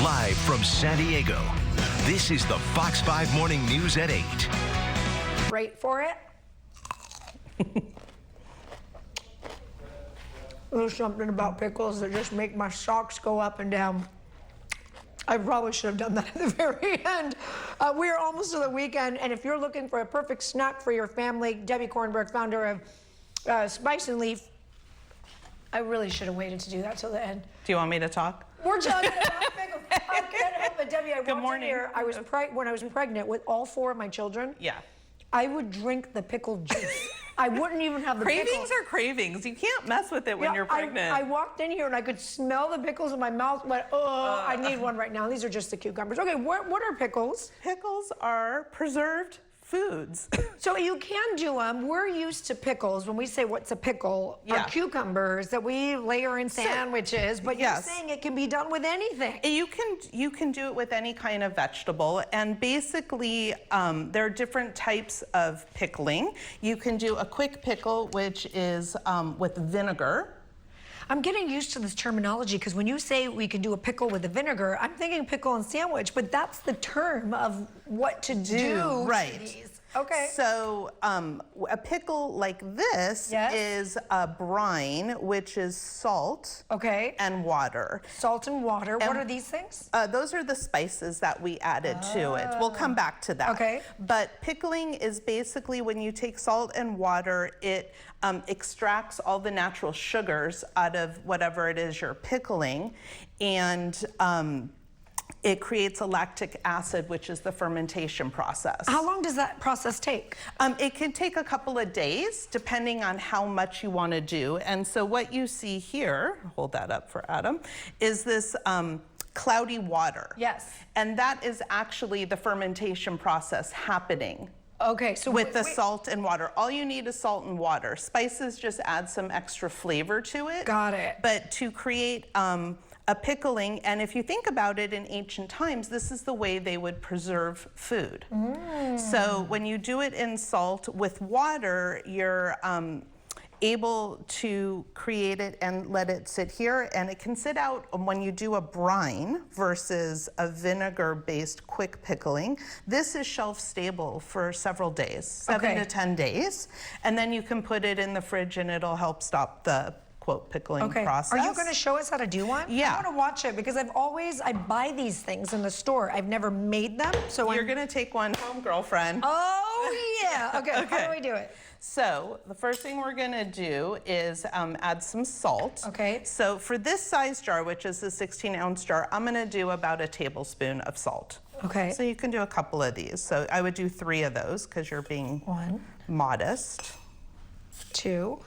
Live from San Diego, this is the Fox 5 Morning News at 8. Right for it. There's something about pickles that just make my socks go up and down. I probably should have done that at the very end. We're almost to the weekend, and if you're looking for a perfect snack for your family, Debbie Kornberg, founder of Spice and Leaf, I really should have waited to do that till the end. Do you want me to talk? We're talking about pickles. I can't help it, Debbie. I Good walked morning. in here. When I was pregnant with all 4 of my children. Yeah. I would drink the pickle juice. I wouldn't even have the Cravings pickles. are cravings. You can't mess with it when you're pregnant. I walked in here and I could smell the pickles in my mouth, but I need one right now. These are just the cucumbers. Okay, what are pickles? Pickles are preserved foods. So you can do them. We're used to pickles. When we say what's a pickle, are cucumbers that we layer in sandwiches, but you're saying it can be done with anything. You can do it with any kind of vegetable, and basically there are different types of pickling. You can do a quick pickle, which is with vinegar. I'm getting used to this terminology because when you say we can do a pickle with a vinegar, I'm thinking pickle and sandwich, but that's the term of what to do. Right. To these. Okay. So a pickle like this is a brine, which is salt and water. Salt and water. And what are these things? Those are the spices that we added to it. We'll come back to that. Okay. But pickling is basically when you take salt and water, it extracts all the natural sugars out of whatever it is you're pickling, and it creates a lactic acid, which is the fermentation process. How long does that process take? It can take a couple of days, depending on how much you want to do. And so what you see here, hold that up for Adam, is this cloudy water. Yes. And that is actually the fermentation process happening. Okay, so with the salt and water. All you need is salt and water. Spices just add some extra flavor to it. Got it. But to create a pickling, and if you think about it, in ancient times, this is the way they would preserve food. So when you do it in salt with water, you're able to create it and let it sit here, and it can sit out when you do a brine versus a vinegar-based quick pickling. This is shelf stable for several days, 7 to 10 days, and then you can put it in the fridge and it'll help stop the quote pickling process. Are you going to show us how to do one? Yeah. I want to watch it because I buy these things in the store. I've never made them, so you're going to take one home, girlfriend. Oh yeah. Okay. How do we do it? So the first thing we're going to do is add some salt. Okay. So for this size jar, which is the 16-ounce jar, I'm going to do about a tablespoon of salt. Okay. So you can do a couple of these. So I would do 3 of those because you're being modest. 2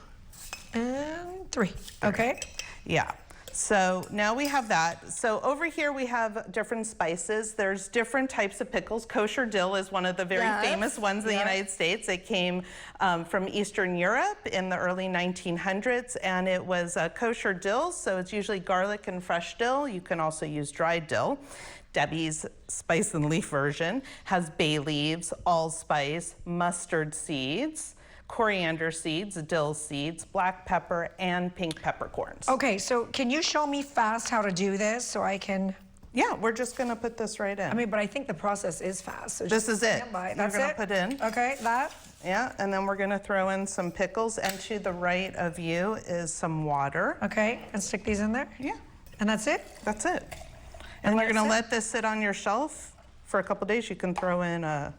and 3. Okay. Yeah. So now we have that. So over here we have different spices. There's different types of pickles. Kosher dill is one of the very famous ones in the United States. It came from Eastern Europe in the early 1900s, and it was kosher dill, so it's usually garlic and fresh dill. You can also use dried dill. Debbie's Spice and Leaf version has bay leaves, allspice, mustard seeds, coriander seeds, dill seeds, black pepper, and pink peppercorns. Okay, so can you show me fast how to do this so I can... Yeah, we're just gonna put this right in. I mean, but I think the process is fast. So this is it. That's we're gonna put in. Okay, that. Yeah, and then we're gonna throw in some pickles, and to the right of you is some water. Okay, and stick these in there? Yeah. And that's it? That's it. And we're gonna let this sit on your shelf for a couple days. You can throw in a...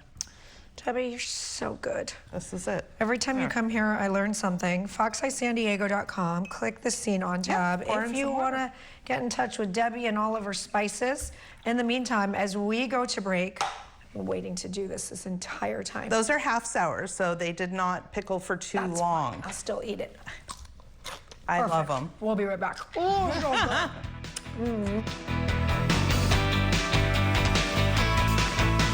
Debbie, you're so good. This is it. Every time you come here, I learn something. foxeyesandiego.com, click the Scene On tab. If you want to get in touch with Debbie and all of her spices. In the meantime, as we go to break, I've been waiting to do this entire time. Those are half sours, so they did not pickle for too long. Fine. I'll still eat it. I love them. We'll be right back. Oh, so good.